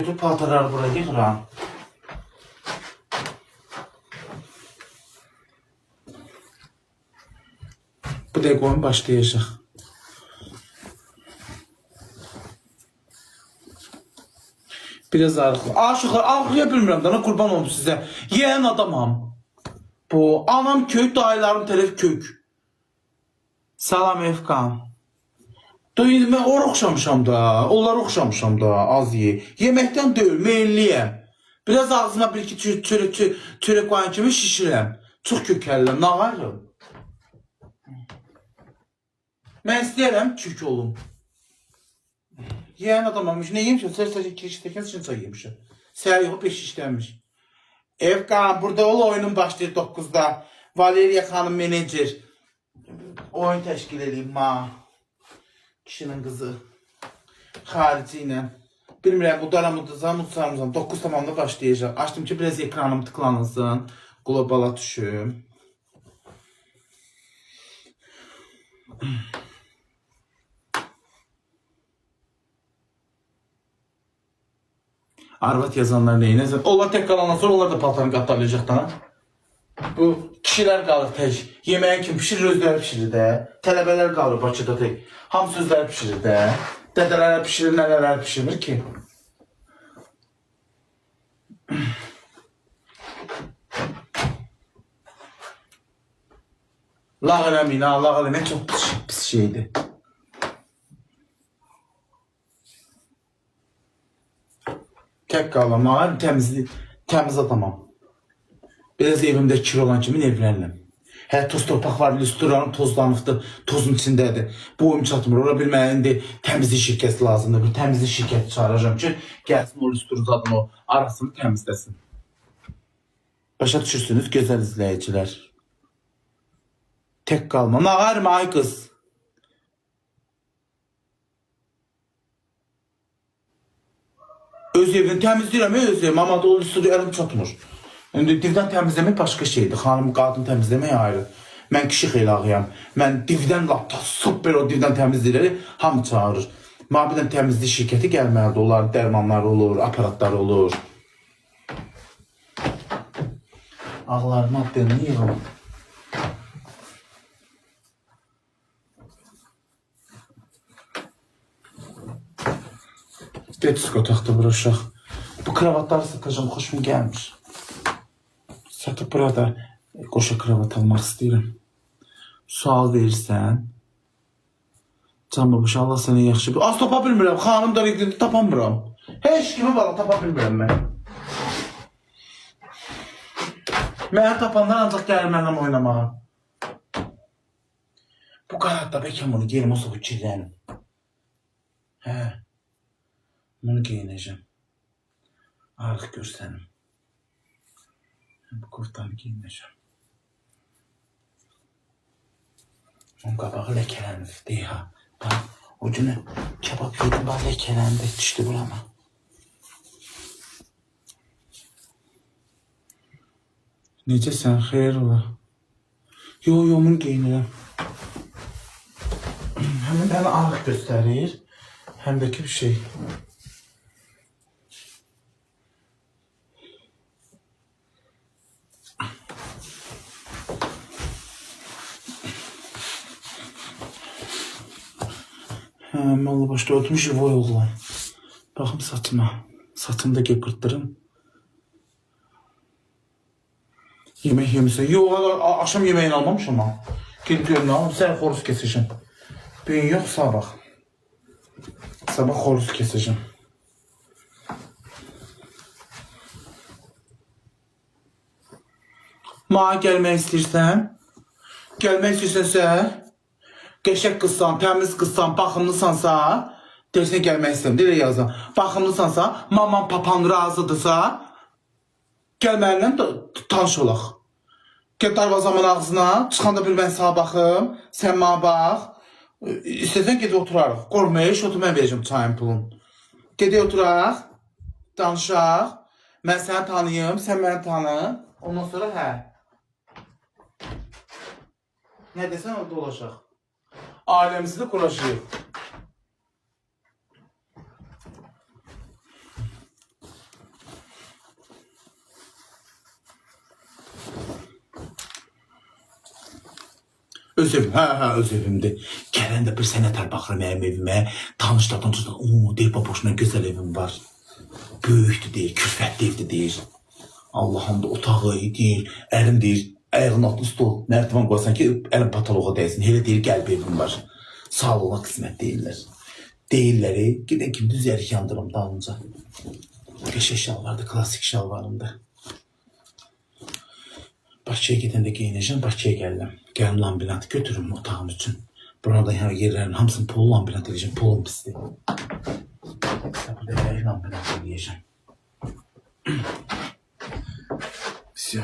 Bütün paltarları buraya yığıram. Bu deqonun başlayacaq. Biraz arıqlı. Aşıqlar, ağlaya bilmirəm də, qurban olum sizə. Yeyən adamam. Bu, anam kök, dayılarım tərəf kök. Salam Efkan. Dayı, mən oraya oxşamışam da, onlara oxşamışam da, az ye. Yeməkdən deyil, meyilliyəm. Biraz ağzıma bir iki çörək qoyan kimi şişirəm. Çox kökəlirəm, nağarım. Mən istəyərəm kök olum. Yeyən adamamış, ne yemişim? Sər-sər iki işləkən üçün çay yemişim. Səhər yoxu 5 işlənmiş. Efkan, burada ol oyunun başlayır 9'da. Valeriya xanım menecer. Oyun təşkil edeyim ma. Kişinin qızı. Xarici ilə. Bilmirəm, bu daramıdızam, uçarımızam. 9 tamamda başlayacaq. Açdım ki, biraz ekranım tıklanınsın. Globala düşüm. Arvat yazanlar neyine? Onlar tek kalandan sonra onlar da paltarını qatlarlayacaqlar. Bu kişilər qalır tək. Yeməyin kim pişirir, özləri pişirir də. Tələbələr qalır Bakıda tək. Hamısı özləri pişirir də. Dədələrə pişirir, nənələr pişirir ki. Lağ eləməyin, lağ eləməyin çox pis şeydir. Tek qalam, təmiz adamam. Biraz evimdə kir olan kimi evlənirəm. Hələ toz torpaq var, illüstranım tozlanıbdır, tozun içindədir. Bu oyum çatmır, ola bilməyən indi təmizlik şirkəti lazımdır. Bir təmizlik şirkəti çağıracağım ki, gəlsin o illüstranın o arasını təmizləsin. Başa düşürsünüz, gözəl izləyicilər. Tek qalma, nağarım ay qız. Öz evini təmizləyirəm, öz evim, amma da o illüstranı əlim çatmır. İndi divdən təmizləmək başqa şeydir. Xanım, qadın təmizləmək ayrı. Mən kişi xeylağıyam. Mən divdən lapda super o divdən təmizləyirəm, hamı çağırır. Mabidən təmizlik şirkəti gəlməlidir. Onların dərmanları olur, aparatları olur. Ağlarım, adını yığım. Detisko taxtı bıraşaq. Bu kravatları sıkacağım, xoşum gəlmiş. Satıp burada qoşa kravat almaq istəyirəm. Sual verirsən. Can babuş, Allah sənə yaxşı. Az tapa bilmirəm, xanım da reqdində tapamıram. Heç kimi var, tapa bilmirəm mən. Mənə tapanlar ancaq gəlir məndən oynamağa. Bu qanatda bəkəm onu gelim, olsa bu kirlənim. Hə. Bunu giyinəcəm. Arıq görsənim. Bu koftanı giyinəcəm. Onun qabağı ləkələnib, deyil ha. Bax, o günü kebab yedim, bax ləkələndi, düşdü burama. Necəsən, xeyir ola? Yo, bunu giyinirəm. Həm bəni arıq göstərir, həm də ki bir şey. Mallı başda ötmüş voy oğlan. Baxım saçıma. Saçımda qırtdırım. Yemək yemişsən. Yox, akşam yeməğini almamışam ama. Gidip görünə alım, sən xoruz kesəcəm. Bugün yox, sabah. Sabah xoruz kesəcəm. Mağa gəlmək istəyirsən? Gəlmək istəyirsənsə? Qəşək qızsan, təmiz qızsan, baxımlısansa, dersinə gəlmək istəyirəm, deyə yazın. Baxımlısansa, maman papan razıdırsa, gəl mənimlə tanış olaq. Gəl darvazamın ağzına, çıxanda bir mən sağa baxım, sən mənə bax. İstəsən gedib oturarıq. Qorxmaya, şotu mən verəcəm çayın pulun. Gedib oturaraq, danışaq, mən səni tanıyım, sən məni tanı. Ondan sonra hə. Nə desən o dolaşaq. Ailemizi de kuracağız. Öz evim, öz evimdir. Gelen de bir sene tel bakırım benim evime. Tanışlardan tutun, deyip boşuna güzel evim var. Böyüktü değil, külfetli evde değil. Allah'ım da otağı değil, elim değil, ayağın altı stol, merdiven koysan ki elim patoloğa değsin. Hele değil, gel bir evim var. Sağlığına kısmet değiller. Değilleri, gidin kim düz yerik yandırım dalınca. Geçe şalvardı, klasik şalvarında. Bahçeye gidende giyineceğim, bahçeye geldim. Gelin lambinat götürün otağım için. Burada yerlerin hamısını pul lambinat edeceğim, pulum pisli. Burada lambinat edeceğim. Все.